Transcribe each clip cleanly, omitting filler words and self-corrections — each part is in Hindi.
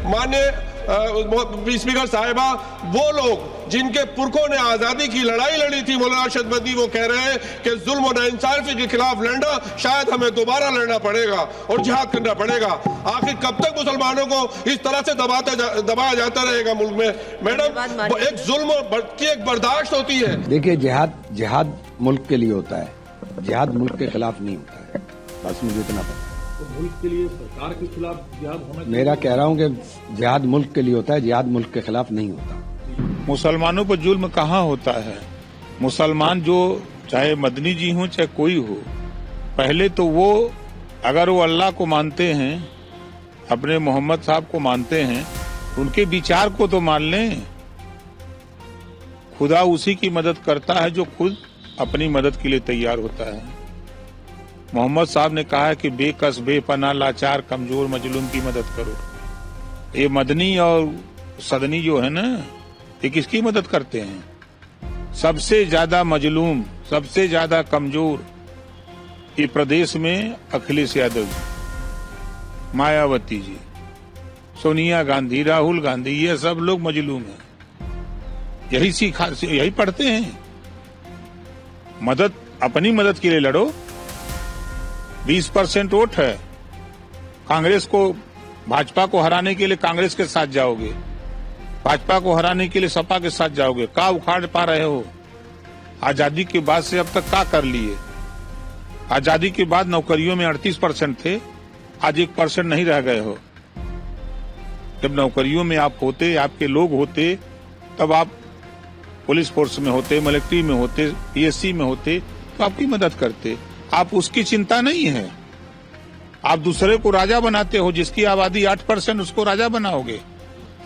माननीय स्पीकर साहिबा, वो लोग जिनके पुरखों ने आजादी की लड़ाई लड़ी थी, मौलाना अरशद मदनी, वो कह रहे हैं कि जुल्म और नाइंसाफी के खिलाफ लड़ना शायद हमें दोबारा लड़ना पड़ेगा और जिहाद करना पड़ेगा। आखिर कब तक मुसलमानों को इस तरह से दबाया जाता रहेगा मुल्क में? मैडम, एक जुल्म की एक बर्दाश्त होती है। देखिए, जिहाद मुल्क के लिए होता है, जिहाद मुल्क के खिलाफ नहीं होता है, बस मुझे इतना पता। तो मुल्क के लिए सरकार के खिलाफ जिहाद होना चाहिए। मेरा कह रहा हूं कि जिहाद मुल्क के लिए होता है, जिहाद मुल्क के खिलाफ नहीं होता। मुसलमानों पर जुल्म कहाँ होता है? मुसलमान जो चाहे मदनी जी हो चाहे कोई हो, पहले तो वो अगर वो अल्लाह को मानते हैं, अपने मोहम्मद साहब को मानते हैं, उनके विचार को तो मान लें। खुदा उसी की मदद करता है जो खुद अपनी मदद के लिए तैयार होता है। मोहम्मद साहब ने कहा है कि बेकस, बेपनाह, लाचार, कमजोर, मजलूम की मदद करो। ये मदनी और सदनी जो है ना, ये किसकी मदद करते हैं? सबसे ज्यादा मजलूम, सबसे ज्यादा कमजोर ये प्रदेश में अखिलेश यादव जी, मायावती जी, सोनिया गांधी, राहुल गांधी, ये सब लोग मजलूम हैं। यही पढ़ते हैं। मदद, अपनी मदद के लिए लड़ो। 20% वोट है। कांग्रेस को, भाजपा को हराने के लिए कांग्रेस के साथ जाओगे, भाजपा को हराने के लिए सपा के साथ जाओगे। का उखाड़ पा रहे हो? आजादी के बाद से अब तक का कर लिए? आजादी के बाद नौकरियों में 38% थे, आज 1% नहीं रह गए हो। जब नौकरियों में आप होते, आपके लोग होते, तब आप पुलिस फोर्स में होते, मिलिट्री में होते, पीएससी में होते, तो आपकी मदद करते। आप उसकी चिंता नहीं है। आप दूसरे को राजा बनाते हो। जिसकी आबादी 8%, उसको राजा बनाओगे।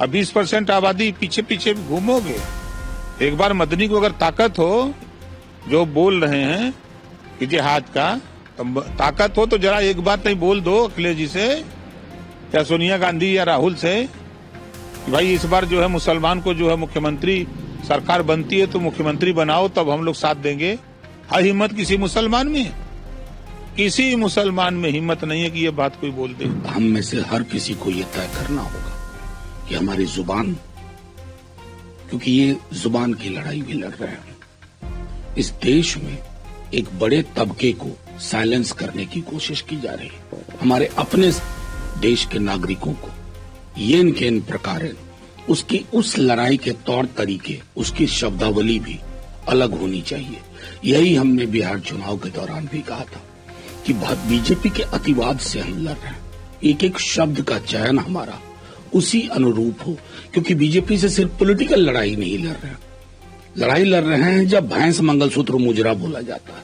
अब 20% आबादी पीछे पीछे घूमोगे। एक बार मदनी को अगर ताकत हो, जो बोल रहे हैं कि जिहाद का ताकत हो, तो जरा एक बात नहीं बोल दो अखिलेश जी से या सोनिया गांधी या राहुल से कि भाई इस बार जो है मुसलमान को जो है मुख्यमंत्री, सरकार बनती है तो मुख्यमंत्री बनाओ, तब हम लोग साथ देंगे। है हिम्मत किसी मुसलमान में? किसी मुसलमान में हिम्मत नहीं है कि ये बात कोई बोल दे। हम में से हर किसी को ये तय करना होगा कि हमारी जुबान, क्योंकि ये जुबान की लड़ाई भी लड़ रहे हैं, इस देश में एक बड़े तबके को साइलेंस करने की कोशिश की जा रही है। हमारे अपने देश के नागरिकों को येन केन प्रकार उसकी उस लड़ाई के तौर तरीके, उसकी शब्दावली भी अलग होनी चाहिए। यही हमने बिहार चुनाव के दौरान भी कहा था कि बीजेपी के अतिवाद से हम लड़ रहे हैं। एक एक शब्द का चयन हमारा उसी अनुरूप हो, क्योंकि बीजेपी से सिर्फ पॉलिटिकल लड़ाई नहीं लड़ रहे हैं। लड़ाई लड़ रहे हैं जब भैंस मंगलसूत्र मुजरा बोला जाता है,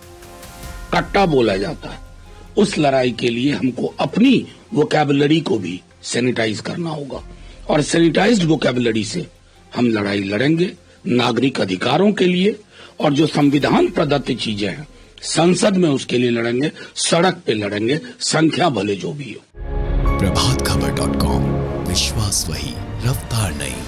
कट्टा बोला जाता है। उस लड़ाई के लिए हमको अपनी वोकैबुलरी को भी सैनिटाइज करना होगा, और सैनिटाइज्ड वोकैबुलरी से हम लड़ाई लड़ेंगे नागरिक अधिकारों के लिए, और जो संविधान प्रदत्त चीजें हैं संसद में उसके लिए लड़ेंगे, सड़क पे लड़ेंगे, संख्या भले जो भी हो। प्रभातखबर.com, विश्वास वही, रफ्तार नहीं।